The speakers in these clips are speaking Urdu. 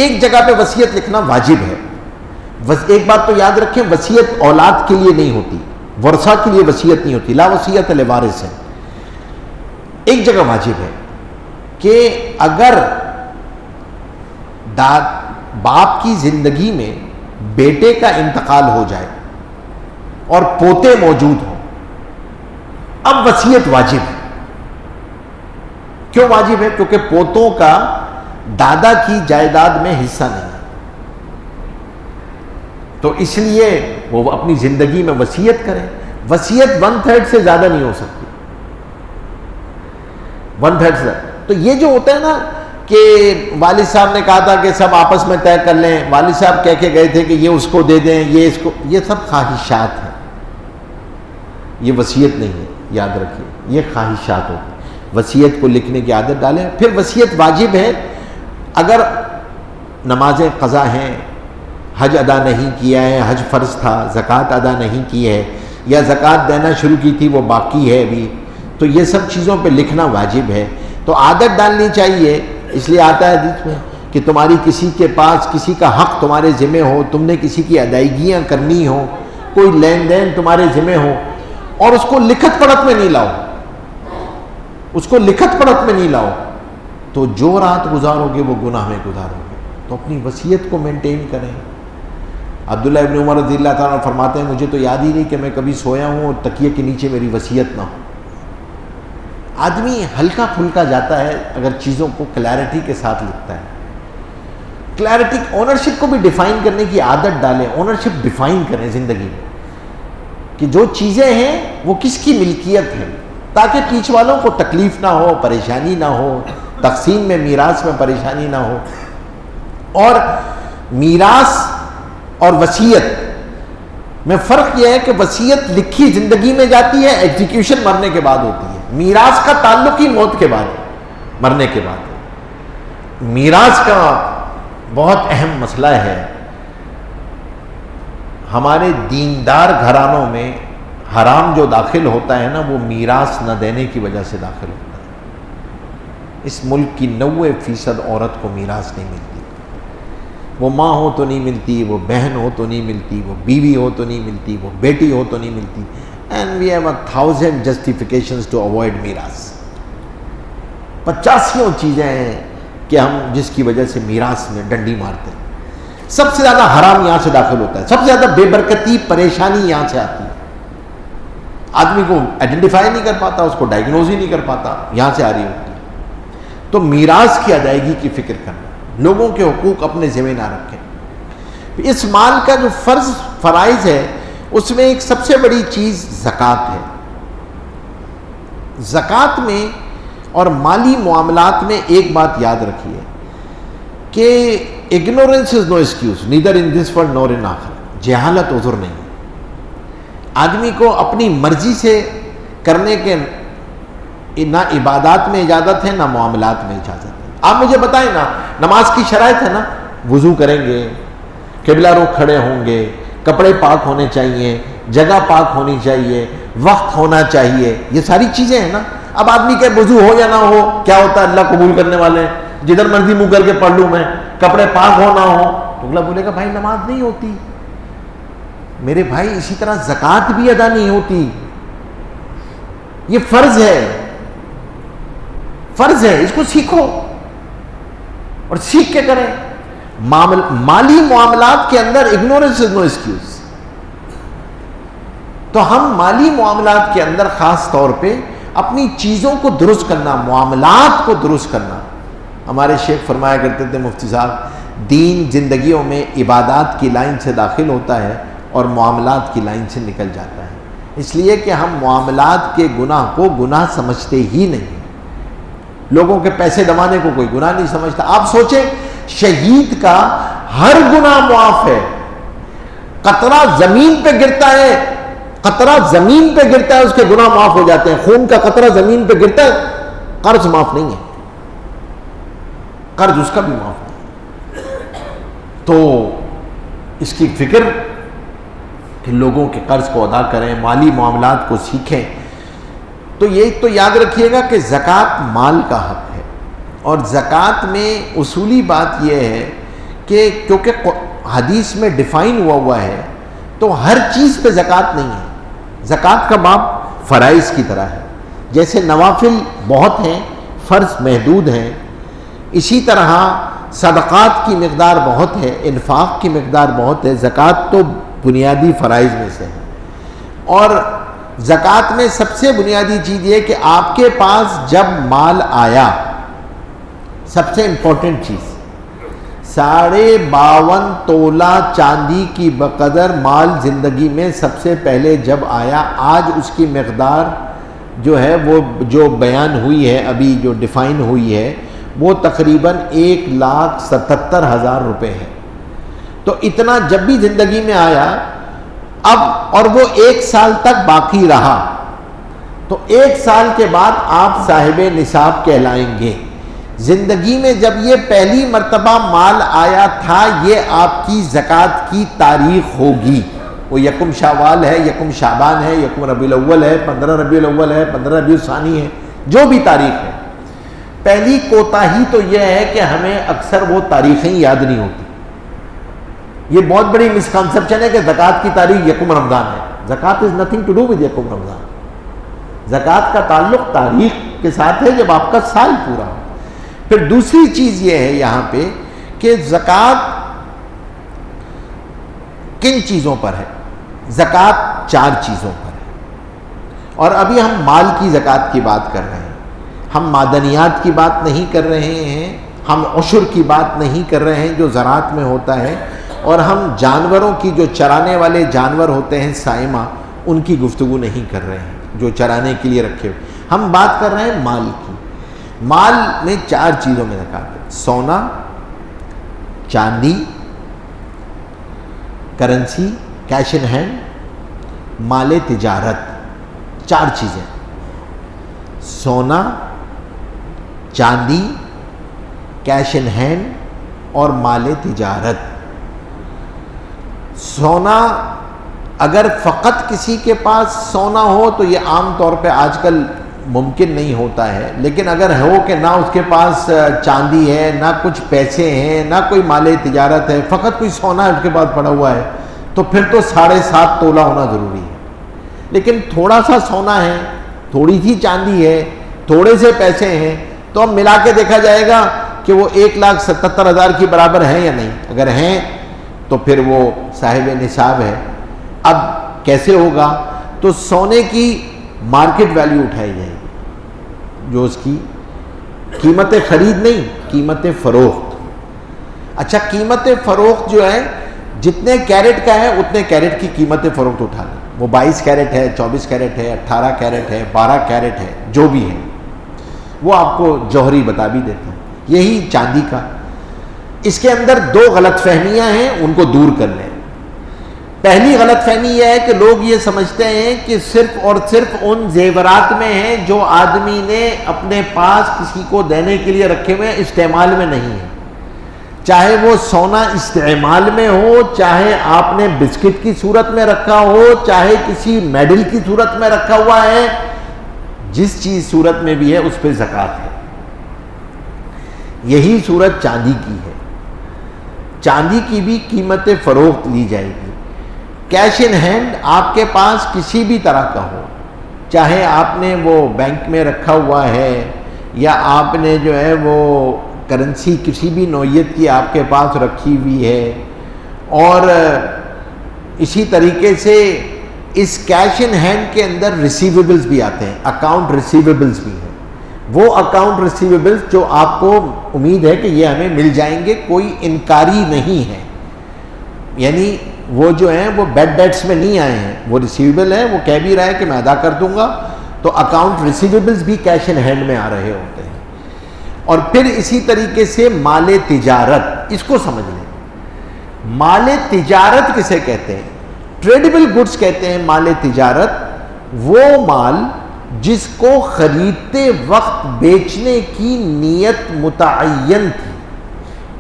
ایک جگہ پہ وصیت لکھنا واجب ہے. ایک بات تو یاد رکھیں، وصیت اولاد کے لیے نہیں ہوتی، ورثہ کے لیے وصیت نہیں ہوتی، لا وصیت لوارث ہے. ایک جگہ واجب ہے کہ اگر باپ کی زندگی میں بیٹے کا انتقال ہو جائے اور پوتے موجود ہوں، اب وصیت واجب ہے. کیوں واجب ہے؟ کیونکہ پوتوں کا دادا کی جائیداد میں حصہ نہیں ہے، تو اس لیے وہ اپنی زندگی میں وصیت کریں. وصیت 1/3 سے زیادہ نہیں ہو سکتی، 1/3 سے. تو یہ جو ہوتا ہے نا کہ والد صاحب نے کہا تھا کہ سب آپس میں طے کر لیں، والد صاحب کہہ کے گئے تھے کہ یہ اس کو دے دیں، یہ اس کو، یہ سب خواہشات ہیں، یہ وصیت نہیں ہے. یاد رکھیے یہ خواہشات ہوتی ہیں. وصیت کو لکھنے کی عادت ڈالیں. پھر وصیت واجب ہے اگر نمازیں قضا ہیں، حج ادا نہیں کیا ہے، حج فرض تھا، زکوٰۃ ادا نہیں کی ہے، یا زکوٰۃ دینا شروع کی تھی وہ باقی ہے ابھی، تو یہ سب چیزوں پہ لکھنا واجب ہے. تو عادت ڈالنی چاہیے. اس لیے آتا ہے حدیث میں کہ تمہاری کسی کے پاس کسی کا حق تمہارے ذمہ ہو، تم نے کسی کی ادائیگیاں کرنی ہو، کوئی لین دین تمہارے ذمہ ہو، اور اس کو لکھت پڑھت میں نہیں لاؤ، اس کو لکھت پڑھت میں نہیں لاؤ، تو جو رات گزارو گے وہ گناہ میں گزارو گے. تو اپنی وصیت کو مینٹین کریں. عبداللہ ابن عمر رضی اللہ تعالیٰ عنہ فرماتے ہیں مجھے تو یاد ہی نہیں کہ میں کبھی سویا ہوں اور تکیے کے نیچے میری وصیت نہ ہو. آدمی ہلکا پھلکا جاتا ہے اگر چیزوں کو کلیئرٹی کے ساتھ لکھتا ہے. کلیئرٹی، اونرشپ کو بھی ڈیفائن کرنے کی عادت ڈالیں. اونرشپ ڈیفائن کریں زندگی میں کہ جو چیزیں ہیں وہ کس کی ملکیت ہے، تاکہ پیچھے والوں کو تکلیف نہ ہو، پریشانی نہ ہو، تقسیم میں میراث میں پریشانی نہ ہو. اور میراث اور وصیت میں فرق یہ ہے کہ وصیت لکھی زندگی میں جاتی ہے، ایگزیکیوشن مرنے کے بعد ہوتی ہے. میراث کا تعلق ہی موت کے بعد ہے، مرنے کے بعد ہے. میراث کا بہت اہم مسئلہ ہے. ہمارے دیندار گھرانوں میں حرام جو داخل ہوتا ہے نا وہ میراث نہ دینے کی وجہ سے داخل ہوتا ہے. اس ملک کی 90% عورت کو میراث نہیں ملتی. وہ ماں ہو تو نہیں ملتی، وہ بہن ہو تو نہیں ملتی، وہ بیوی ہو تو نہیں ملتی، وہ بیٹی ہو تو نہیں ملتی. And we have 1000 justifications to avoid میراث. 85 چیزیں ہیں کہ ہم جس کی وجہ سے میراث میں ڈنڈی مارتے ہیں. سب سے زیادہ حرام یہاں سے داخل ہوتا ہے، سب سے زیادہ بے برکتی پریشانی یہاں سے آتی ہے. آدمی کو آئیڈینٹیفائی نہیں کر پاتا، اس کو ڈائگنوز ہی نہیں کر پاتا، یہاں سے آ رہی ہوتی ہے. تو میراث کی ادائیگی کی فکر کرنا، لوگوں کے حقوق اپنے ذمہ نہ رکھیں. اس مال کا جو فرائض ہے اس میں ایک سب سے بڑی چیز زکوٰۃ ہے. زکوٰۃ میں اور مالی معاملات میں ایک بات یاد رکھیے کہ ignorance is no excuse neither in this world nor in آخر. جہالت عذر نہیں. آدمی کو اپنی مرضی سے کرنے کے نہ عبادات میں اجازت ہے نہ معاملات میں اجازت ہے. آپ مجھے بتائیں نا، نماز کی شرائط ہے نا، وضو کریں گے، قبلہ رخ کھڑے ہوں گے، کپڑے پاک ہونے چاہیے، جگہ پاک ہونی چاہیے، وقت ہونا چاہیے، یہ ساری چیزیں ہیں نا. اب آدمی کہ وضو ہو یا نہ ہو کیا ہوتا ہے، اللہ قبول کرنے والے ہیں، جدھر مرضی منہ کر کے پڑھ لوں میں، کپڑے پاک ہو نہ ہو تو اللہ بولے گا بھائی نماز نہیں ہوتی. میرے بھائی اسی طرح زکوٰۃ بھی ادا نہیں ہوتی. یہ فرض ہے، فرض ہے، اس کو سیکھو اور سیکھ کے کریں. مالی معاملات کے اندر ignorance is no excuse. تو ہم مالی معاملات کے اندر خاص طور پہ اپنی چیزوں کو درست کرنا، معاملات کو درست کرنا. ہمارے شیخ فرمایا کرتے تھے مفتی صاحب، دین زندگیوں میں عبادات کی لائن سے داخل ہوتا ہے اور معاملات کی لائن سے نکل جاتا ہے. اس لیے کہ ہم معاملات کے گناہ کو گناہ سمجھتے ہی نہیں. لوگوں کے پیسے دبانے کو کوئی گناہ نہیں سمجھتا. آپ سوچیں شہید کا ہر گناہ معاف ہے. قطرہ زمین پہ گرتا ہے، قطرہ زمین پہ گرتا ہے، اس کے گناہ معاف ہو جاتے ہیں. خون کا قطرہ زمین پہ گرتا ہے، قرض معاف نہیں ہے، قرض اس کا بھی معاف نہیں. تو اس کی فکر کہ لوگوں کے قرض کو ادا کریں، مالی معاملات کو سیکھیں. تو یہ تو یاد رکھیے گا کہ زکوٰۃ مال کا حق ہے. اور زکوٰۃ میں اصولی بات یہ ہے کہ کیونکہ حدیث میں ڈیفائن ہوا ہے تو ہر چیز پہ زکوٰۃ نہیں ہے. زکوٰۃ کا باب فرائض کی طرح ہے. جیسے نوافل بہت ہیں، فرض محدود ہیں، اسی طرح صدقات کی مقدار بہت ہے، انفاق کی مقدار بہت ہے. زکوٰۃ تو بنیادی فرائض میں سے ہے. اور زکوٰۃ میں سب سے بنیادی چیز یہ کہ آپ کے پاس جب مال آیا، سب سے امپورٹنٹ چیز 52.5 تولہ چاندی کی بقدر مال زندگی میں سب سے پہلے جب آیا، آج اس کی مقدار جو ہے وہ جو بیان ہوئی ہے، ابھی جو ڈیفائن ہوئی ہے، وہ تقریباً 1,77,000 روپے ہے. تو اتنا جب بھی زندگی میں آیا اب، اور وہ 1 سال تک باقی رہا، تو 1 سال کے بعد آپ صاحب نصاب کہلائیں گے. زندگی میں جب یہ پہلی مرتبہ مال آیا تھا، یہ آپ کی زکوٰۃ کی تاریخ ہوگی. وہ یکم شوال ہے، یکم شعبان ہے، یکم ربیع الاول ہے، 15 ربیع الاول ہے، 15 ربیع الثانی ہے، جو بھی تاریخ ہے. پہلی کوتاہی تو یہ ہے کہ ہمیں اکثر وہ تاریخیں یاد نہیں ہوتی. یہ بہت بڑی مسکنسپشن ہے کہ زکوٰۃ کی تاریخ یکم رمضان ہے. زکوٰۃ is nothing to do with یکم رمضان. زکوٰۃ کا تعلق تاریخ کے ساتھ ہے جب آپ کا سال پورا ہو. پھر دوسری چیز یہ ہے یہاں پہ کہ زکوٰۃ کن چیزوں پر ہے؟ زکوٰۃ 4 چیزوں پر ہے. اور ابھی ہم مال کی زکوٰۃ کی بات کر رہے ہیں، ہم معدنیات کی بات نہیں کر رہے ہیں، ہم عشر کی بات نہیں کر رہے ہیں جو زراعت میں ہوتا ہے، اور ہم جانوروں کی، جو چرانے والے جانور ہوتے ہیں سائمہ، ان کی گفتگو نہیں کر رہے ہیں جو چرانے کے لیے رکھے ہوئے. ہم بات کر رہے ہیں مال کی. مال میں 4 چیزوں میں زکوٰۃ ہے: سونا، چاندی، کرنسی، کیش ان ہینڈ، مال تجارت. 4 چیزیں: سونا، چاندی، کیش ان ہینڈ اور مال تجارت. سونا اگر فقط کسی کے پاس سونا ہو تو یہ عام طور پہ آج کل ممکن نہیں ہوتا ہے، لیکن اگر ہو کہ نہ اس کے پاس چاندی ہے، نہ کچھ پیسے ہیں، نہ کوئی مال تجارت ہے، فقط کوئی سونا اس کے پاس پڑا ہوا ہے، تو پھر تو 7.5 تولہ ہونا ضروری ہے. لیکن تھوڑا سا سونا ہے، تھوڑی سی چاندی ہے، تھوڑے سے پیسے ہیں، تو اب ملا کے دیکھا جائے گا کہ وہ 1,77,000 کی برابر ہیں یا نہیں. اگر ہیں تو پھر وہ صاحب نصاب ہے. اب کیسے ہوگا؟ تو سونے کی مارکیٹ ویلیو اٹھائی جائے گی، جو اس کی قیمت خرید نہیں، قیمت فروخت. اچھا، قیمت فروخت جو ہے جتنے کیرٹ کا ہے اتنے کیرٹ کی قیمت فروخت اٹھا لیں. وہ 22 کیرٹ ہے، 24 کیرٹ ہے، 18 کیرٹ ہے، 12 کیرٹ ہے، جو بھی ہے وہ آپ کو جوہری بتا بھی دیتا ہے. یہی چاندی کا. اس کے اندر 2 غلط فہمیاں ہیں، ان کو دور کر لیں. پہلی غلط فہمی یہ ہے کہ لوگ یہ سمجھتے ہیں کہ صرف اور صرف ان زیورات میں ہیں جو آدمی نے اپنے پاس کسی کو دینے کے لیے رکھے ہوئے ہیں، استعمال میں نہیں ہے. چاہے وہ سونا استعمال میں ہو، چاہے آپ نے بسکٹ کی صورت میں رکھا ہو، چاہے کسی میڈل کی صورت میں رکھا ہوا ہے، جس چیز صورت میں بھی ہے اس پہ زکوٰۃ ہے. یہی صورت چاندی کی ہے. چاندی کی بھی قیمت فروخت لی جائے گی. کیش ان ہینڈ آپ کے پاس کسی بھی طرح کا ہو، چاہے آپ نے وہ بینک میں رکھا ہوا ہے یا آپ نے جو ہے وہ کرنسی کسی بھی نوعیت کی آپ کے پاس رکھی ہوئی ہے. اور اسی طریقے سے اس کیش ان ہینڈ کے اندر ریسیویبلز بھی آتے ہیں، اکاؤنٹ ریسیویبلز بھی ہیں. وہ اکاؤنٹ ریسیویبلز جو آپ کو امید ہے کہ یہ ہمیں مل جائیں گے، کوئی انکاری نہیں ہے، یعنی وہ جو ہیں وہ بیڈ ڈیٹس میں نہیں آئے ہیں، وہ ریسیویبل ہیں، وہ کہہ بھی رہا ہے کہ میں ادا کر دوں گا. تو اکاؤنٹ ریسیویبلز بھی کیش ان ہینڈ میں آ رہے ہوتے ہیں. اور پھر اسی طریقے سے مال تجارت، اس کو سمجھ لیں. مال تجارت کسے کہتے ہیں؟ ٹریڈیبل گڈس کہتے ہیں. مال تجارت وہ مال جس کو خریدتے وقت بیچنے کی نیت متعین تھی.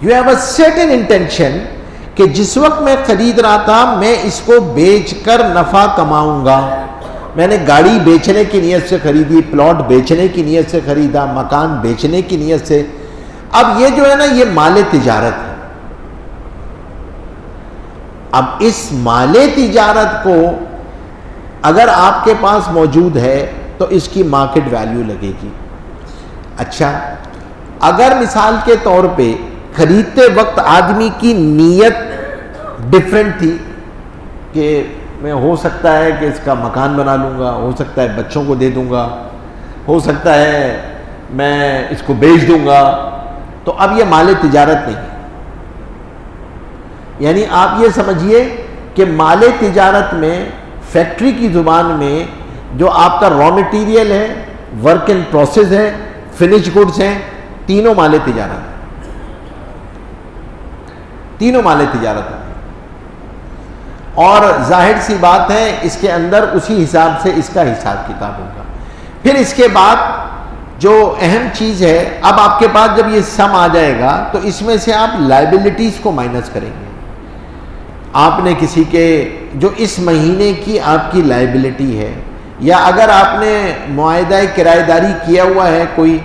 You have a certain intention کہ جس وقت میں خرید رہا تھا میں اس کو بیچ کر نفع کماؤں گا. میں نے گاڑی بیچنے کی نیت سے خریدی، پلاٹ بیچنے کی نیت سے خریدا، مکان بیچنے کی نیت سے. اب یہ جو ہے نا، یہ مال تجارت ہے. اب اس مال تجارت کو اگر آپ کے پاس موجود ہے تو اس کی مارکیٹ ویلیو لگے گی. اچھا اگر مثال کے طور پہ خریدتے وقت آدمی کی نیت ڈفرینٹ تھی کہ میں ہو سکتا ہے کہ اس کا مکان بنا لوں گا, ہو سکتا ہے بچوں کو دے دوں گا, ہو سکتا ہے میں اس کو بیچ دوں گا, تو اب یہ مال تجارت نہیں ہے. یعنی آپ یہ سمجھیے کہ مال تجارت میں فیکٹری کی زبان میں جو آپ کا را مٹیریل ہے, ورک ان پروسیس ہے, فنش گڈز ہیں, تینوں مال تجارت ہیں, تینوں مال تجارت ہیں. اور ظاہر سی بات ہے اس کے اندر اسی حساب سے اس کا حساب کتاب ہوگا. پھر اس کے بعد جو اہم چیز ہے, اب آپ کے پاس جب یہ سم آ جائے گا تو اس میں سے آپ لائبلٹیز کو مائنس کریں گے. آپ نے کسی کے جو اس مہینے کی آپ کی لائبلٹی ہے, یا اگر آپ نے معاہدہ کرایہ داری کیا ہوا ہے کوئی,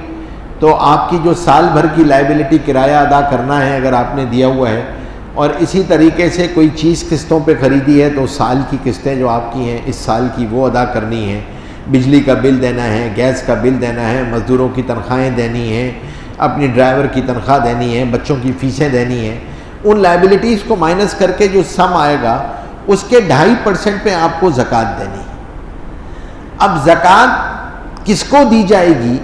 تو آپ کی جو سال بھر کی لائبلٹی کرایہ ادا کرنا ہے اگر آپ نے دیا ہوا ہے, اور اسی طریقے سے کوئی چیز قسطوں پہ خریدی ہے تو سال کی قسطیں جو آپ کی ہیں اس سال کی وہ ادا کرنی ہیں, بجلی کا بل دینا ہے, گیس کا بل دینا ہے, مزدوروں کی تنخواہیں دینی ہیں, اپنی ڈرائیور کی تنخواہ دینی ہے, بچوں کی فیسیں دینی ہیں. ان لائبلٹیز کو مائنس کر کے جو سم آئے گا اس کے 2.5% پہ آپ کو زکوٰۃ دینی ہے. اب زکوٰۃ کس کو دی جائے گی؟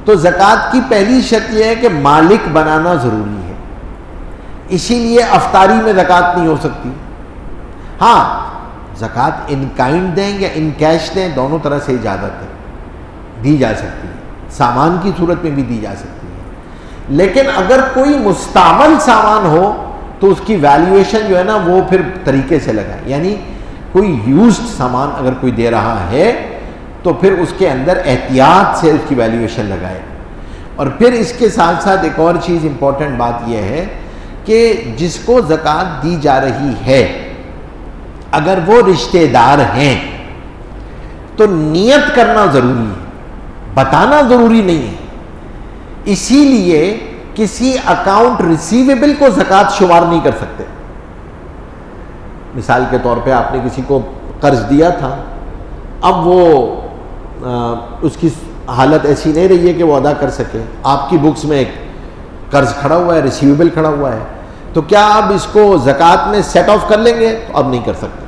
تو زکوٰۃ کی پہلی شرط یہ ہے کہ مالک بنانا ضروری ہے, اسی لیے افطاری میں زکوٰۃ نہیں ہو سکتی. ہاں زکوٰۃ ان کائنڈ دیں یا ان کیش دیں, دونوں طرح سے اجازت ہے, دی جا سکتی ہے, سامان کی صورت میں بھی دی جا سکتی ہے. لیکن اگر کوئی مستعمل سامان ہو تو اس کی ویلیویشن جو ہے نا وہ پھر طریقے سے لگائے. یعنی کوئی یوزڈ سامان اگر کوئی دے رہا ہے تو پھر اس کے اندر احتیاط سے اس کی ویلیویشن لگائے. اور پھر اس کے ساتھ ساتھ ایک اور چیز امپورٹنٹ بات یہ ہے کہ جس کو زکوٰۃ دی جا رہی ہے اگر وہ رشتہ دار ہیں تو نیت کرنا ضروری ہے, بتانا ضروری نہیں ہے. اسی لیے کسی اکاؤنٹ ریسیویبل کو زکوٰۃ شمار نہیں کر سکتے. مثال کے طور پہ آپ نے کسی کو قرض دیا تھا, اب وہ اس کی حالت ایسی نہیں رہی ہے کہ وہ ادا کر سکے, آپ کی بکس میں ایک قرض کھڑا ہوا ہے, ریسیویبل کھڑا ہوا ہے, تو کیا آپ اس کو زکوٰۃ میں سیٹ آف کر لیں گے؟ تو اب نہیں کر سکتے.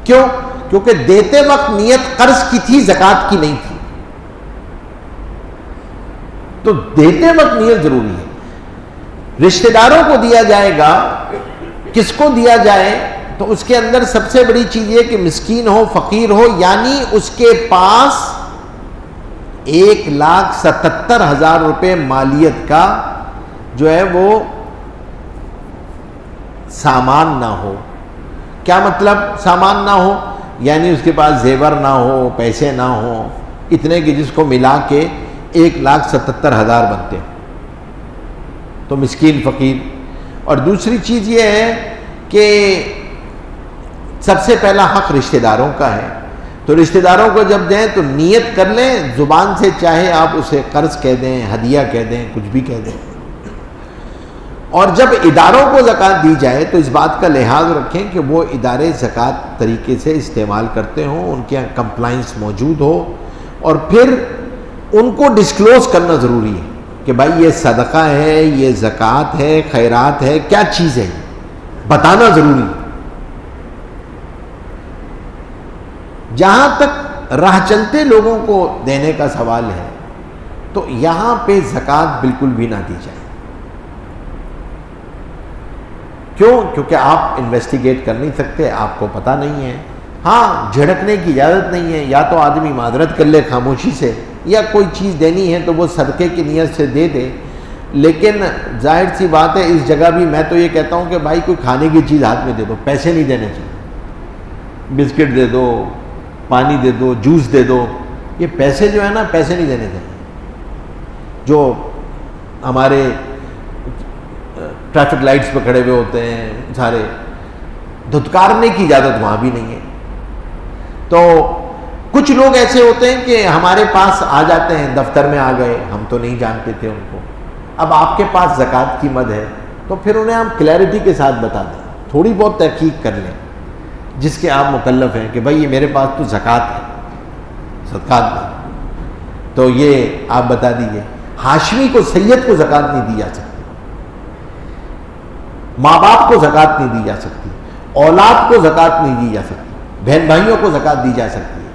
کیوں؟ کیونکہ دیتے وقت نیت قرض کی تھی, زکوٰۃ کی نہیں تھی. تو دیتے وقت نیت ضروری ہے. رشتہ داروں کو دیا جائے گا, کس کو دیا جائے؟ تو اس کے اندر سب سے بڑی چیز یہ کہ مسکین ہو, فقیر ہو, یعنی اس کے پاس 1,77,000 روپے مالیت کا جو ہے وہ سامان نہ ہو. کیا مطلب سامان نہ ہو؟ یعنی اس کے پاس زیور نہ ہو, پیسے نہ ہو, اتنے کہ جس کو ملا کے 1,77,000 بنتے ہیں, تو مسکین فقیر. اور دوسری چیز یہ ہے کہ سب سے پہلا حق رشتہ داروں کا ہے, تو رشتہ داروں کو جب دیں تو نیت کر لیں زبان سے, چاہے آپ اسے قرض کہہ دیں, ہدیہ کہہ دیں, کچھ بھی کہہ دیں. اور جب اداروں کو زکوٰۃ دی جائے تو اس بات کا لحاظ رکھیں کہ وہ ادارے زکوٰۃ طریقے سے استعمال کرتے ہوں, ان کے کمپلائنس موجود ہو, اور پھر ان کو ڈسکلوز کرنا ضروری ہے کہ بھائی یہ صدقہ ہے, یہ زکوٰۃ ہے, خیرات ہے, کیا چیز ہے, بتانا ضروری ہے. جہاں تک راہ چلتے لوگوں کو دینے کا سوال ہے تو یہاں پہ زکوٰۃ بالکل بھی نہ دی جائے. کیوں؟ کیونکہ آپ انویسٹیگیٹ کر نہیں سکتے, آپ کو پتہ نہیں ہے. ہاں جھڑکنے کی اجازت نہیں ہے, یا تو آدمی معذرت کر لے خاموشی سے, یا کوئی چیز دینی ہے تو وہ صدقے کی نیت سے دے دے. لیکن ظاہر سی بات ہے اس جگہ بھی میں تو یہ کہتا ہوں کہ بھائی کوئی کھانے کی چیز ہاتھ میں دے دو, پیسے نہیں دینے چاہیے. بسکٹ دے دو, پانی دے دو, جوس دے دو, یہ پیسے جو ہے نا پیسے نہیں دینے چاہیے. جو ہمارے ٹریفک لائٹس پہ کھڑے ہوئے ہوتے ہیں سارے, دھتکارنے کی اجازت وہاں بھی نہیں ہے. تو کچھ لوگ ایسے ہوتے ہیں کہ ہمارے پاس آ جاتے ہیں, دفتر میں آ گئے, ہم تو نہیں جانتے تھے ان کو. اب آپ کے پاس زکوٰۃ کی مد ہے تو پھر انہیں ہم کلیئرٹی کے ساتھ بتا دیں, تھوڑی بہت تحقیق کر لیں جس کے آپ مکلف ہیں کہ بھائی یہ میرے پاس تو زکوٰۃ ہے، صدقات میں، تو یہ آپ بتا دیجئے۔ ہاشمی کو، سید کو زکوٰۃ نہیں دی جا سکتی، ماں باپ کو زکوٰۃ نہیں دی جا سکتی، اولاد کو زکوٰۃ نہیں دی جا سکتی، بہن بھائیوں کو زکوٰۃ دی جا سکتی ہے،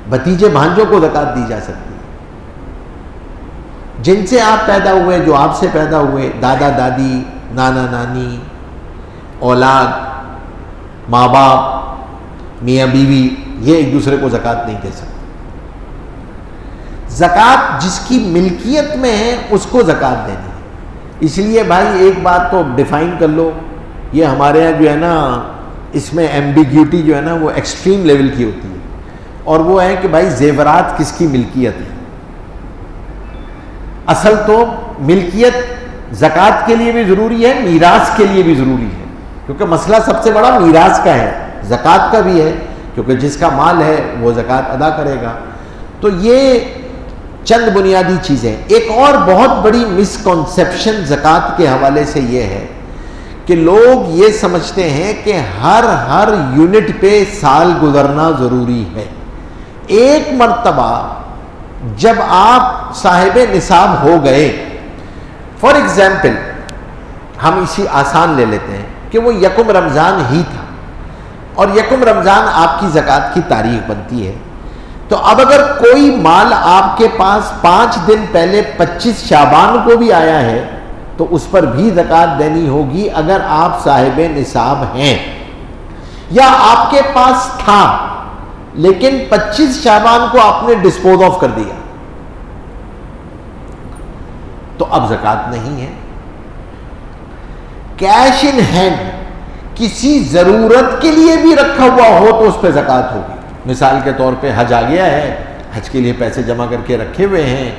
بھتیجے بھانجوں کو زکوٰۃ دی جا سکتی ہے، جن سے آپ پیدا ہوئے، جو آپ سے پیدا ہوئے، دادا دادی، نانا نانی، اولاد، ماں باپ، میاں بیوی، یہ ایک دوسرے کو زکوٰۃ نہیں دے سکتے۔ زکوٰۃ جس کی ملکیت میں ہے اس کو زکوٰۃ دینی ہے۔ اس لیے بھائی ایک بات تو ڈیفائن کر لو، یہ ہمارے یہاں جو ہے نا اس میں ایمبیگیوٹی جو ہے نا وہ ایکسٹریم لیول کی ہوتی ہے، اور وہ ہے کہ بھائی زیورات کس کی ملکیت ہے۔ اصل تو ملکیت زکوٰۃ کے لیے بھی ضروری ہے، میراث کے لیے بھی ضروری ہے، کیونکہ مسئلہ سب سے بڑا میراث کا ہے، زکوٰۃ کا بھی ہے، کیونکہ جس کا مال ہے وہ زکوٰۃ ادا کرے گا۔ تو یہ چند بنیادی چیزیں۔ ایک اور بہت بڑی مسکنسیپشن زکوٰۃ کے حوالے سے یہ ہے کہ لوگ یہ سمجھتے ہیں کہ ہر یونٹ پہ سال گزرنا ضروری ہے۔ ایک مرتبہ جب آپ صاحب نصاب ہو گئے، فار ایگزامپل ہم اسی آسان لے لیتے ہیں کہ وہ یکم رمضان ہی تھا، اور یکم رمضان آپ کی زکوٰۃ کی تاریخ بنتی ہے، تو اب اگر کوئی مال آپ کے پاس 5 دن پہلے 25 شعبان کو بھی آیا ہے تو اس پر بھی زکوٰۃ دینی ہوگی اگر آپ صاحب نصاب ہیں، یا آپ کے پاس تھا لیکن 25 شعبان کو آپ نے ڈسپوز آف کر دیا تو اب زکوٰۃ نہیں ہے۔ کیش ان ہینڈ کسی ضرورت کے لیے بھی رکھا ہوا ہو تو اس پہ زکوٰۃ ہوگی۔ مثال کے طور پہ حج آ گیا ہے، حج کے لیے پیسے جمع کر کے رکھے ہوئے ہیں،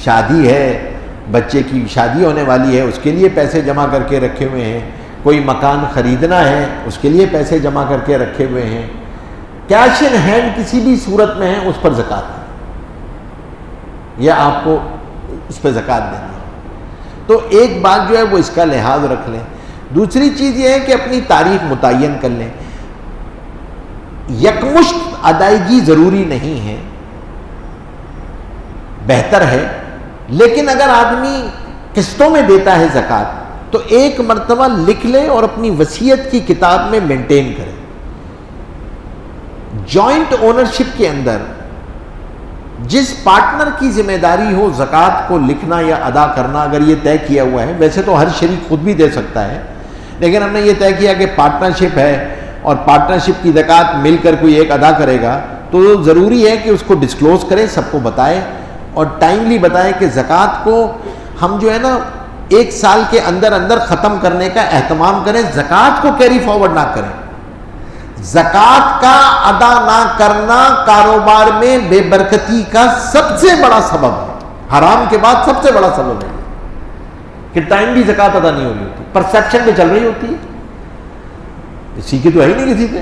شادی ہے، بچے کی شادی ہونے والی ہے، اس کے لیے پیسے جمع کر کے رکھے ہوئے ہیں، کوئی مکان خریدنا ہے اس کے لیے پیسے جمع کر کے رکھے ہوئے ہیں، کیش ان ہینڈ کسی بھی صورت میں ہے اس پر زکوٰۃ ہے، یا آپ کو اس پہ زکوٰۃ دینی ہے۔ تو ایک بات جو ہے وہ اس کا لحاظ رکھ لیں۔ دوسری چیز یہ ہے کہ اپنی تاریخ متعین کر لیں۔ یکمشت ادائیگی ضروری نہیں ہے، بہتر ہے، لیکن اگر آدمی قسطوں میں دیتا ہے زکوٰۃ تو ایک مرتبہ لکھ لے اور اپنی وصیت کی کتاب میں مینٹین کرے۔ جوائنٹ اونرشپ کے اندر جس پارٹنر کی ذمہ داری ہو زکوٰۃ کو لکھنا یا ادا کرنا، اگر یہ طے کیا ہوا ہے، ویسے تو ہر شریک خود بھی دے سکتا ہے، لیکن ہم نے یہ طے کیا کہ پارٹنرشپ ہے اور پارٹنرشپ کی زکوٰۃ مل کر کوئی ایک ادا کرے گا، تو ضروری ہے کہ اس کو ڈسکلوز کرے، سب کو بتائے اور ٹائملی بتائے کہ زکوٰۃ کو ہم جو ہے نا 1 سال کے اندر اندر ختم کرنے کا اہتمام کریں، زکوٰۃ کو کیری فارورڈ نہ کریں۔ زکوٰۃ کا ادا نہ کرنا کاروبار میں بے برکتی کا سب سے بڑا سبب ہے، حرام کے بعد سب سے بڑا سبب ہے کہ ٹائم بھی زکوٰۃ ادا نہیں ہو رہی ہوتی، پرسیپشن میں چل رہی ہوتی ہے، اسی کی تو ہے ہی نہیں کسی سے۔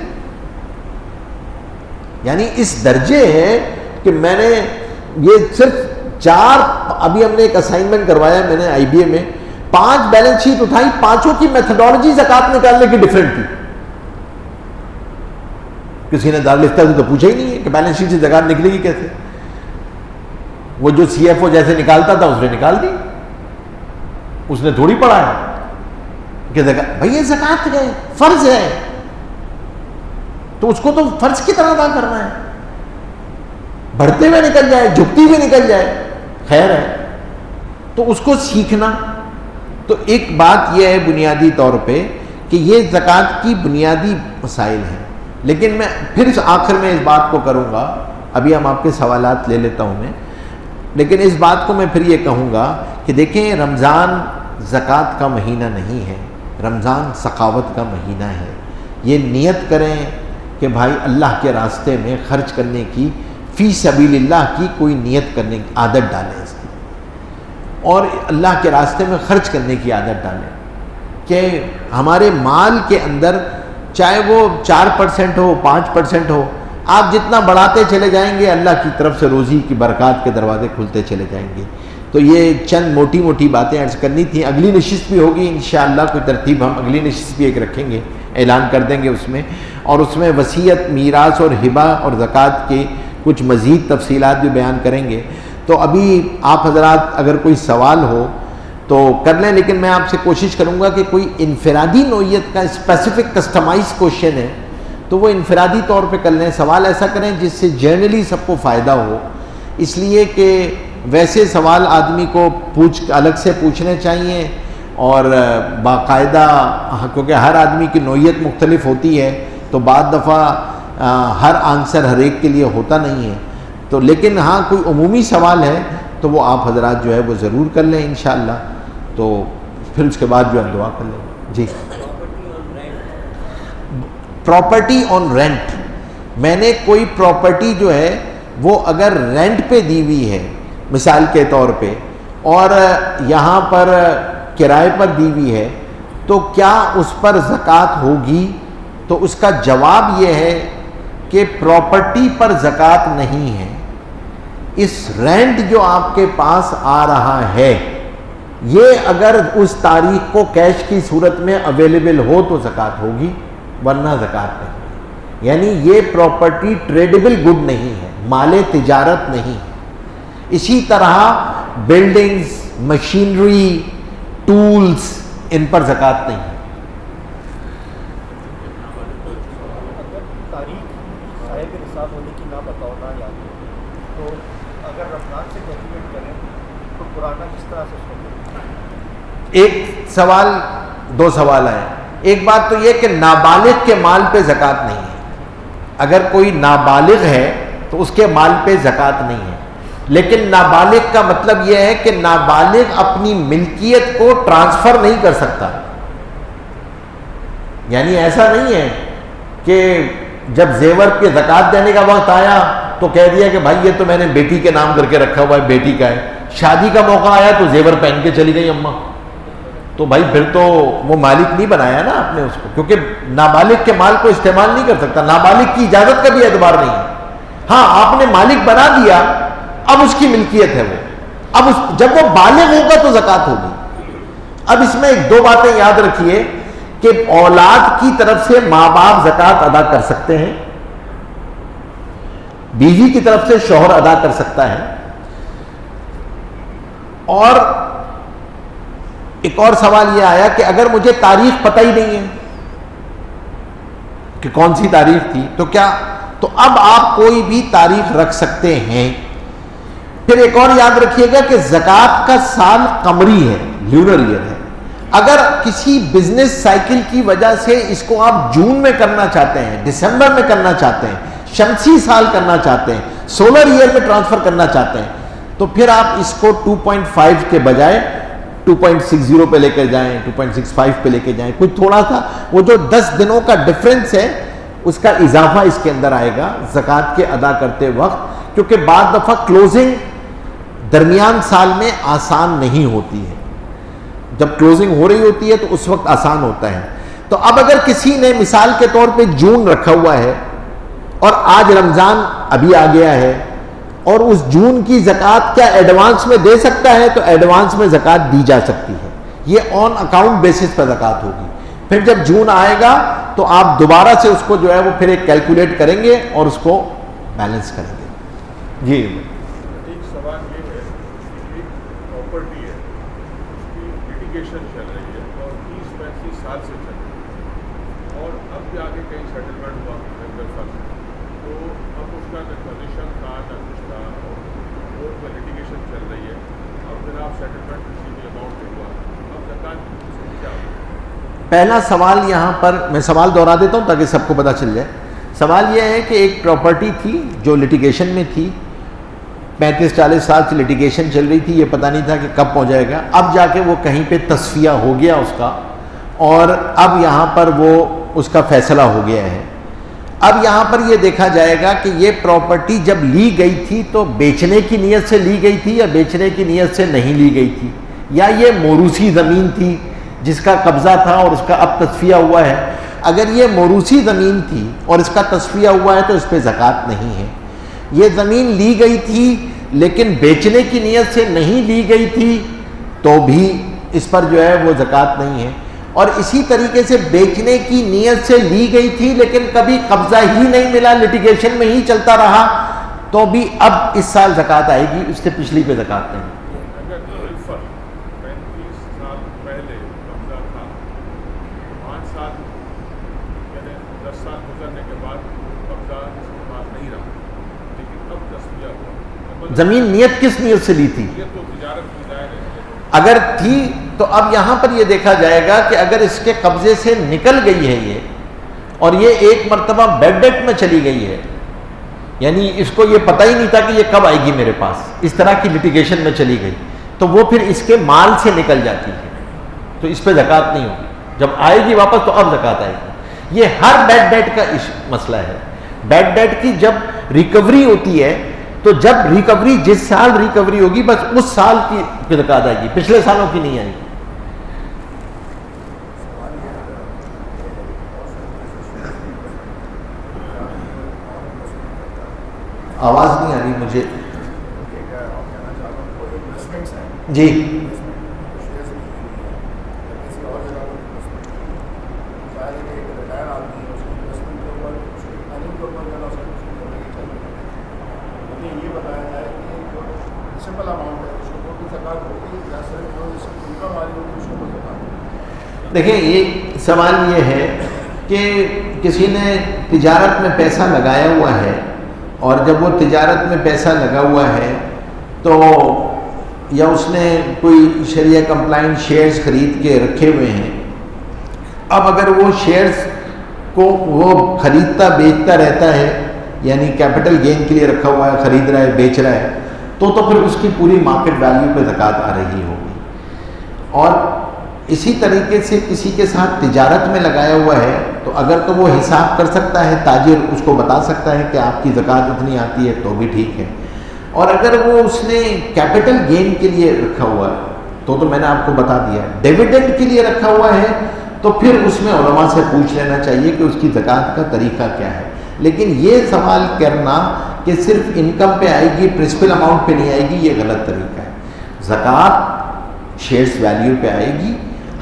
یعنی اس درجے ہے کہ میں نے یہ صرف 4، ابھی ہم نے ایک اسائنمنٹ کروایا میں نے IBA میں، 5 بیلنس شیٹ اٹھائی، 5وں کی میتھڈالوجی زکوٰۃ نکالنے کی ڈفرینٹ تھی۔ کسی نے دارالفتہ سے تو پوچھا ہی نہیں ہے کہ بیلنس شیٹ سے زکوٰۃ نکلے گی کیسے، وہ جو CFO جیسے نکالتا تھا اس نے نکال دی، اس نے تھوڑی پڑھا ہے کہ بھائی یہ زکوٰۃ ہے، فرض ہے، تو اس کو تو فرض کی طرح ادا کرنا ہے، بڑھتے ہوئے نکل جائے، جھکتی ہوئے نکل جائے، خیر ہے، تو اس کو سیکھنا۔ تو ایک بات یہ ہے بنیادی طور پہ کہ یہ زکوٰۃ کی بنیادی مسائل ہیں، لیکن میں پھر آخر میں اس بات کو کروں گا، ابھی ہم آپ کے سوالات لے لیتا ہوں میں، لیکن اس بات کو میں پھر یہ کہوں گا کہ دیکھیں رمضان زکوٰۃ کا مہینہ نہیں ہے، رمضان سخاوت کا مہینہ ہے۔ یہ نیت کریں کہ بھائی اللہ کے راستے میں خرچ کرنے کی، فی سبیل اللہ کی کوئی نیت کرنے کی عادت ڈالیں اس کی، اور اللہ کے راستے میں خرچ کرنے کی عادت ڈالیں کہ ہمارے مال کے اندر چاہے وہ 4% ہو 5% ہو، آپ جتنا بڑھاتے چلے جائیں گے اللہ کی طرف سے روزی کی برکات کے دروازے کھلتے چلے جائیں گے۔ تو یہ چند موٹی موٹی باتیں عرض کرنی تھیں. اگلی نشست بھی ہوگی انشاءاللہ، کوئی ترتیب ہم اگلی نشست بھی ایک رکھیں گے، اعلان کر دیں گے اس میں، اور اس میں وصیت، میراث اور ہبہ اور زکوٰۃ کی کچھ مزید تفصیلات بھی بیان کریں گے. تو ابھی آپ حضرات اگر کوئی سوال ہو تو کر لیں، لیکن میں آپ سے کوشش کروں گا کہ کوئی انفرادی نوعیت کا اسپیسیفک کسٹمائز کوشچن ہے تو وہ انفرادی طور پہ کر لیں. سوال ایسا کریں جس سے جنرلی سب کو فائدہ ہو، اس لیے کہ ویسے سوال آدمی کو الگ سے پوچھنے چاہیے اور باقاعدہ، کیونکہ ہر آدمی کی نوعیت مختلف ہوتی ہے تو بعض دفعہ ہر آنسر ہر ایک کے لیے ہوتا نہیں ہے. تو لیکن ہاں کوئی عمومی سوال ہے تو وہ آپ حضرات جو ہے وہ ضرور کر لیں انشاءاللہ. تو پھر اس کے بعد جو ہم دعا کر لیں. جی، پراپرٹی آن رینٹ. میں نے کوئی پراپرٹی جو ہے وہ اگر رینٹ پہ دی ہوئی ہے مثال کے طور پہ اور یہاں پر کرائے پر دی ہوئی ہے تو کیا اس پر زکوٰۃ ہوگی؟ تو اس کا جواب یہ ہے کہ پراپرٹی پر زکوٰۃ نہیں ہے. اس رینٹ جو آپ کے پاس آ رہا ہے یہ اگر اس تاریخ کو کیش کی صورت میں اویلیبل ہو تو زکوٰۃ ہوگی، ورنہ زکوٰۃ نہیں. یعنی یہ پراپرٹی ٹریڈیبل گڈ نہیں ہے، مال تجارت نہیں ہے. اسی طرح بلڈنگز، مشینری، ٹولز، ان پر زکوٰۃ نہیں ہے. ایک سوال، دو سوال ہیں. ایک بات تو یہ کہ نابالغ کے مال پہ زکوٰۃ نہیں ہے. اگر کوئی نابالغ ہے تو اس کے مال پہ زکوٰۃ نہیں ہے، لیکن نابالغ کا مطلب یہ ہے کہ نابالغ اپنی ملکیت کو ٹرانسفر نہیں کر سکتا. یعنی ایسا نہیں ہے کہ جب زیور پہ زکوٰۃ دینے کا وقت آیا تو کہہ دیا کہ بھائی یہ تو میں نے بیٹی کے نام کر کے رکھا ہوا ہے، بیٹی کا ہے. شادی کا موقع آیا تو زیور پہن کے چلی گئی اماں، تو بھائی پھر تو وہ مالک نہیں بنایا نا آپ نے اس کو، کیونکہ نابالغ کے مال کو استعمال نہیں کر سکتا. نابالغ کی اجازت کا بھی اعتبار نہیں ہے. ہاں آپ نے مالک بنا دیا، اب اس کی ملکیت ہے وہ. اب جب وہ بالغ ہوگا تو زکوٰۃ ہوگی. اب اس میں ایک دو باتیں یاد رکھیے کہ اولاد کی طرف سے ماں باپ زکوٰۃ ادا کر سکتے ہیں، بیوی کی طرف سے شوہر ادا کر سکتا ہے. اور ایک اور سوال یہ آیا کہ اگر مجھے تاریخ پتہ ہی نہیں ہے کہ کون سی تاریخ تھی تو کیا، تو اب آپ کوئی بھی تاریخ رکھ سکتے ہیں. پھر ایک اور یاد رکھیے گا کہ زکوٰۃ کا سال قمری ہے، لیونر ایئر ہے. اگر کسی بزنس سائیکل کی وجہ سے اس کو آپ جون میں کرنا چاہتے ہیں، دسمبر میں کرنا چاہتے ہیں، شمسی سال کرنا چاہتے ہیں، سولر ایئر میں ٹرانسفر کرنا چاہتے ہیں، تو پھر آپ اس کو 2.5 کے بجائے 2.60 پہ لے کے جائیں، 2.65 پہ لے کے جائیں. کچھ تھوڑا سا وہ جو 10 دنوں کا ڈفرنس ہے اس کا اضافہ اس کے اندر آئے گا زکوٰۃ کے ادا کرتے وقت، کیونکہ بعض دفعہ کلوزنگ درمیان سال میں آسان نہیں ہوتی ہے. جب کلوزنگ ہو رہی ہوتی ہے تو اس وقت آسان ہوتا ہے. تو اب اگر کسی نے مثال کے طور پہ جون رکھا ہوا ہے اور آج رمضان ابھی آ گیا ہے اور اس جون کی زکوٰۃ کیا ایڈوانس میں دے سکتا ہے، تو ایڈوانس میں زکوٰۃ دی جا سکتی ہے. یہ آن اکاؤنٹ بیسس پر زکوٰۃ ہوگی. پھر جب جون آئے گا تو آپ دوبارہ سے اس کو جو ہے وہ پھر ایک کیلکولیٹ کریں گے اور اس کو بیلنس کریں گے. جی ایک سوال یہ ہے کہ پراپرٹی ہے، اس کی لٹیگیشن چل رہی ہے اور 30-35 سال سے چل رہی ہے اور اب جا کے کہیں سیٹلمنٹ ہوا تو اب اس کا نہ پوزیشن تھا نہ کچھ تھا اور کورٹ میں لٹیگیشن چل رہی ہے اور پھر آپ سیٹلمنٹ کسی بھی اماؤنٹ پہ ہوا، اب زکوٰۃ کیا ہوگا؟ پہلا سوال یہاں پر میں سوال دہرا دیتا ہوں تاکہ سب کو پتہ چل جائے. سوال یہ ہے کہ ایک پراپرٹی تھی جو لٹیگیشن میں تھی، 35-40 سال سے لٹیگیشن چل رہی تھی، یہ پتہ نہیں تھا کہ کب پہنچ جائے گا. اب جا کے وہ کہیں پہ تصفیہ ہو گیا اس کا اور اب یہاں پر وہ اس کا فیصلہ ہو گیا ہے. اب یہاں پر یہ دیکھا جائے گا کہ یہ پراپرٹی جب لی گئی تھی تو بیچنے کی نیت سے لی گئی تھی یا بیچنے کی نیت سے نہیں لی گئی تھی، یا یہ موروثی زمین تھی جس کا قبضہ تھا اور اس کا اب تصفیہ ہوا ہے. اگر یہ موروثی زمین تھی اور اس کا تصفیہ ہوا ہے تو اس پہ زکوٰۃ نہیں ہے. یہ زمین لی گئی تھی لیکن بیچنے کی نیت سے نہیں لی گئی تھی تو بھی اس پر جو ہے وہ زکوٰۃ نہیں ہے. اور اسی طریقے سے بیچنے کی نیت سے لی گئی تھی لیکن کبھی قبضہ ہی نہیں ملا, لٹیگیشن میں ہی چلتا رہا, تو بھی اب اس سال زکوٰۃ آئے گی, اس سے پچھلی پہ زکوٰۃ نہیں. اگر 35 سال پہلے قبضہ تھا, 5 سال یعنی 10 سال گزرنے کے بعد قبضہ اس کے پاس نہیں رہا, لیکن اب دستیاب ہوا, زمین نیت کس نیت سے لی تھی؟ یہ تو تجارت کی جائے گی. اگر تھی تو اب یہاں پر یہ دیکھا جائے گا کہ اگر اس کے قبضے سے نکل گئی ہے یہ اور یہ ایک مرتبہ بیڈ ڈیٹ میں چلی گئی ہے, یعنی اس کو یہ پتہ ہی نہیں تھا کہ یہ کب آئے گی میرے پاس, اس طرح کی لٹیگیشن میں چلی گئی, تو وہ پھر اس کے مال سے نکل جاتی ہے, تو اس پہ زکوٰۃ نہیں ہوگی. جب آئے گی واپس تو اب زکوٰۃ آئے گی. یہ ہر بیڈ ڈیٹ کا مسئلہ ہے. بیڈ ڈیٹ کی جب ریکوری ہوتی ہے تو جب ریکوری جس سال ریکوری ہوگی بس اس سال کی زکوٰۃ آئے گی, پچھلے سالوں کی نہیں آئے گی. آواز نہیں آ رہی مجھے. جی دیکھیں, یہ سوال یہ ہے کہ کسی نے تجارت میں پیسہ لگایا ہوا ہے اور جب وہ تجارت میں پیسہ لگا ہوا ہے تو یا اس نے کوئی شریعہ کمپلائنٹ شیئرز خرید کے رکھے ہوئے ہیں, اب اگر وہ شیئرز کو وہ خریدتا بیچتا رہتا ہے, یعنی کیپٹل گین کے لیے رکھا ہوا ہے, خرید رہا ہے بیچ رہا ہے, تو پھر اس کی پوری مارکیٹ ویلیو پہ زکوٰۃ آ رہی ہوگی. اور اسی طریقے سے کسی کے ساتھ تجارت میں لگایا ہوا ہے تو اگر تو وہ حساب کر سکتا ہے, تاجر اس کو بتا سکتا ہے کہ آپ کی زکوٰۃ اتنی آتی ہے تو بھی ٹھیک ہے. اور اگر وہ اس نے کیپٹل گین کے لیے رکھا ہوا ہے تو میں نے آپ کو بتا دیا, ڈیویڈنڈ کے لیے رکھا ہوا ہے تو پھر اس میں علماء سے پوچھ لینا چاہیے کہ اس کی زکوٰۃ کا طریقہ کیا ہے. لیکن یہ سوال کرنا کہ صرف انکم پہ آئے گی, پرنسپل اماؤنٹ پہ نہیں آئے گی, یہ غلط طریقہ ہے. زکوٰۃ شیئرز ویلیو پہ آئے گی.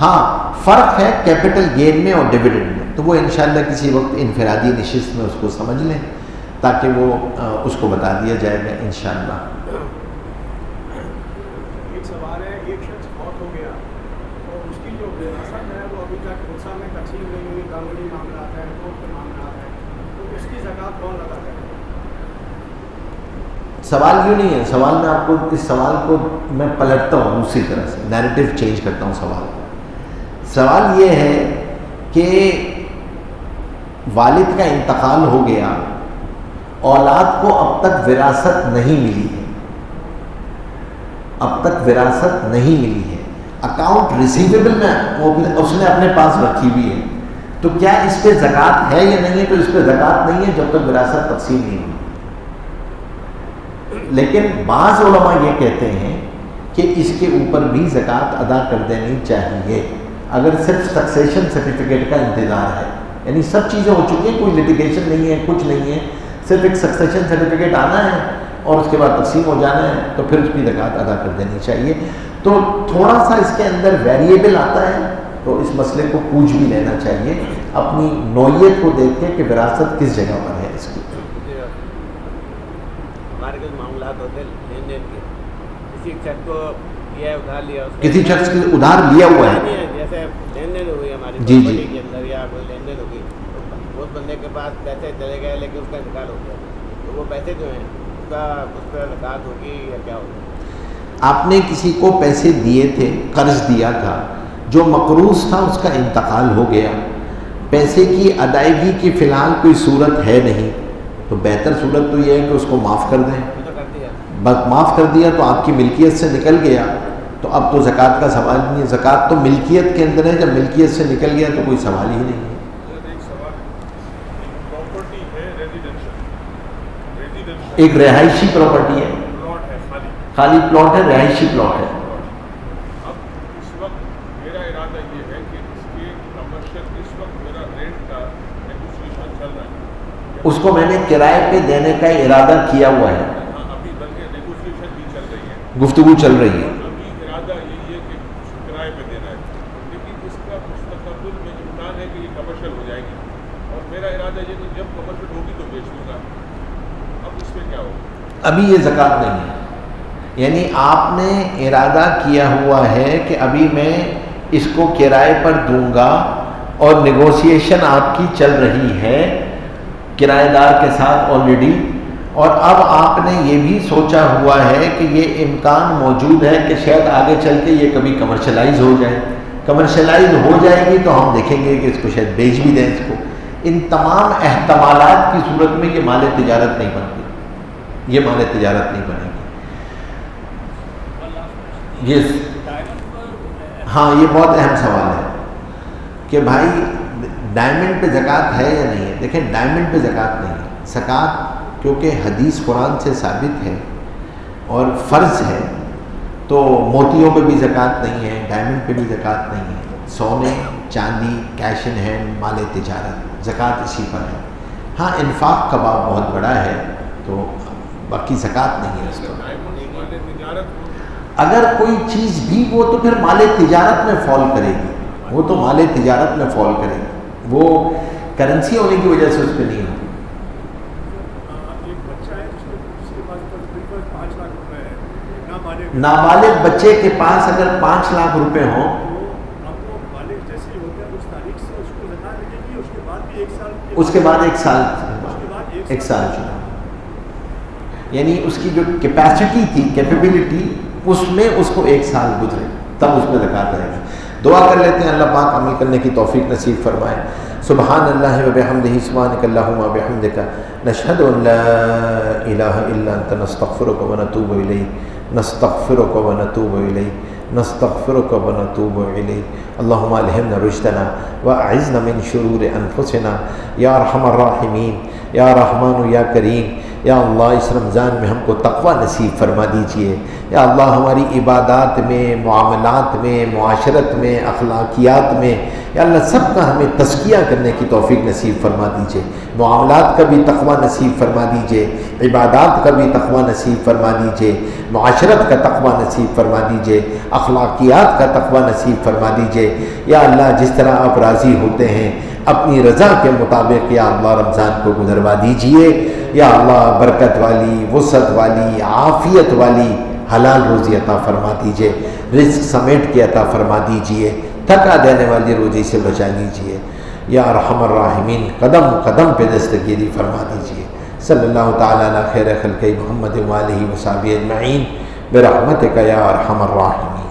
ہاں فرق ہے کیپٹل گین میں اور ڈیویڈنڈ میں, تو وہ انشاءاللہ کسی وقت انفرادی نشست میں اس کو سمجھ لیں تاکہ وہ اس کو بتا دیا جائے گا انشاءاللہ. ایک سوال ہے, ایک شخص فوت ہو گیا اور اس کی جو وراثت ہے وہ ابھی تک خلصہ میں تقسیم نہیں ہوئی, قانونی معاملات ہیں, کورٹ کے معاملات ہیں, تو اس کی زکوٰۃ کون ادا کرے؟ سوال یوں نہیں ہے, سوال میں آپ کو اس سوال کو میں پلٹتا ہوں, اسی طرح سے نیریٹو چینج کرتا ہوں سوال کو. سوال یہ ہے کہ والد کا انتقال ہو گیا, اولاد کو اب تک وراثت نہیں ملی ہے, اب تک وراثت نہیں ملی ہے, اکاؤنٹ ریسیویبل میں اس نے اپنے پاس رکھی ہوئی ہے, تو کیا اس پہ زکوٰۃ ہے یا نہیں ہے؟ تو اس پہ زکوٰۃ نہیں ہے جب تک وراثت تقسیم نہیں ہوئی. لیکن بعض علماء یہ کہتے ہیں کہ اس کے اوپر بھی زکوٰۃ ادا کر دینی چاہیے اگر صرف سکسیشن سرٹیفکیٹ کا انتظار ہے, یعنی سب چیزیں ہو چکی ہیں, کوئی لٹیگیشن نہیں ہے, کچھ نہیں ہے, صرف ایک سکسیشن سرٹیفکیٹ آنا ہے اور اس کے بعد تقسیم ہو جانا ہے, تو پھر اس کی زکوٰۃ ادا کر دینی چاہیے. تو تھوڑا سا اس کے اندر ویریبل آتا ہے تو اس مسئلے کو پوچھ بھی لینا چاہیے اپنی نوعیت کو دیکھ کے کہ وراثت کس جگہ پر ہے اس کی. ہمارے کچھ معاملات ہوتے ہیں لین دین کے, کسی شخص کو لیا ادھار لیا, کسی شخص کے ادھار لیا ہوا ہے, جیسے لین دین ہوئی ہماری جی پراپرٹی کے اندر یا کوئی لین دین ہوگی, اس بندے کے پاس پیسے چلے گئے لیکن اس کا انتقال ہو گیا, تو وہ پیسے جو ہیں اس پہ زکوٰۃ ہوگی یا کیا ہوگی؟ آپ نے کسی کو پیسے دیے تھے, قرض دیا تھا, جو مقروض تھا اس کا انتقال ہو گیا, پیسے کی ادائیگی کی فی الحال کوئی صورت ہے نہیں, تو بہتر صورت تو یہ ہے کہ اس کو معاف کر دیں. بس معاف کر دیا تو آپ کی ملکیت سے نکل گیا, تو اب تو زکوٰۃ کا سوال نہیں ہے. زکوٰۃ تو ملکیت کے اندر ہے, جب ملکیت سے نکل گیا تو کوئی سوال ہی نہیں ہے. ایک رہائشی پراپرٹی ہے, خالی پلاٹ ہے, رہائشی پلاٹ ہے. اب اس وقت میرا ارادہ یہ ہے کہ اس کے کمرشل اس وقت میرا رینٹ کا نیگوشیشن چل رہا ہے, اس کو میں نے کرائے پہ دینے کا ارادہ کیا ہوا ہے. ابھی بلکہ نیگوشیشن گفتگو چل رہی ہے. ابھی ارادہ یہی ہے کہ کرائے پہ دینا ہے، لیکن اس کا مستقبل میں امکان ہے کہ یہ کمرشل ہو جائے گی، اور میرا ارادہ یہ کہ جب کمرشل ہوگی تو بیچ دوں گا. اب اس میں کیا ہوگا؟ ابھی یہ زکوٰۃ نہیں ہے. یعنی آپ نے ارادہ کیا ہوا ہے کہ ابھی میں اس کو کرائے پر دوں گا، اور نیگوسیشن آپ کی چل رہی ہے کرایہ دار کے ساتھ آلریڈی، اور اب آپ نے یہ بھی سوچا ہوا ہے کہ یہ امکان موجود ہے کہ شاید آگے چل کے یہ کبھی کمرشلائز ہو جائے. کمرشلائز ہو جائے گی تو ہم دیکھیں گے کہ اس کو شاید بیچ بھی دیں اس کو. ان تمام احتمالات کی صورت میں یہ مال تجارت نہیں بنتی، یہ مال تجارت نہیں بنے گی. یہ ہاں یہ بہت اہم سوال ہے کہ بھائی ڈائمنڈ پہ زکوٰۃ ہے یا نہیں ہے. دیکھیں ڈائمنڈ پہ زکوٰۃ نہیں ہے. زکوٰۃ کیونکہ حدیث قرآن سے ثابت ہے اور فرض ہے، تو موتیوں پہ بھی زکوٰۃ نہیں ہے، ڈائمنڈ پہ بھی زکوٰۃ نہیں ہے. سونے، چاندی، کیش ان ہینڈ، مال تجارت، زکوٰۃ اسی پر ہے. ہاں انفاق کا باب بہت بڑا ہے، تو باقی زکوٰۃ نہیں ہے اس پر. اگر کوئی چیز بھی وہ تو پھر مال تجارت میں فال کرے گی، وہ تو مال تجارت میں فال کرے گی، وہ کرنسی ہونے کی وجہ سے اس پہ نہیں ہوگی. نابالغ بچے کے پاس اگر 5 لاکھ روپے ہوں، اس کے بعد ایک سال چلا، یعنی اس کی جو کیپیسٹی تھی، کیپیبلٹی، اس میں اس کو 1 سال گزرے تب اس میں زکوٰۃ آئے گی. دعا کر لیتے ہیں اللہ پاک عمل کرنے کی توفیق نصیب فرمائے. سبحان اللہ و بحمدہ، سبحانک اللہم و بحمدک، نشہد ان لا الہ الا انت، نستغفرک و نتوب الیک، نستغفرک و نتوب الیک، نستغفرک و نتوب الیک. اللہم الہمنا رشدنا واعذنا من شرور انفسنا یا ارحم الراحمین، یا رحمان یا کریم. یا اللہ اس رمضان میں ہم کو تقوی نصیب فرما دیجئے. یا اللہ ہماری عبادات میں، معاملات میں، معاشرت میں، اخلاقیات میں، یا اللہ سب کا ہمیں تزکیہ کرنے کی توفیق نصیب فرما دیجئے. معاملات کا بھی تقوی نصیب فرما دیجئے، عبادات کا بھی تقوی نصیب فرما دیجئے، معاشرت کا تقوی نصیب فرما دیجئے، اخلاقیات کا تقوی نصیب فرما دیجئے. یا اللہ جس طرح آپ راضی ہوتے ہیں اپنی رضا کے مطابق یا اللہ رمضان کو گزروا دیجئے. یا اللہ برکت والی، وسعت والی، عافیت والی حلال روزی عطا فرما دیجئے، رزق سمیٹ کے عطا فرما دیجئے، تھکا دینے والی روزی سے بچا لیجئے. یا ارحم الراحمین قدم قدم پہ دستگیری فرما دیجئے. صلی اللہ تعالیٰ علی خیر خلق محمد وآلہ وصحبہ اجمعین برحمتک یا ارحم الراحمین.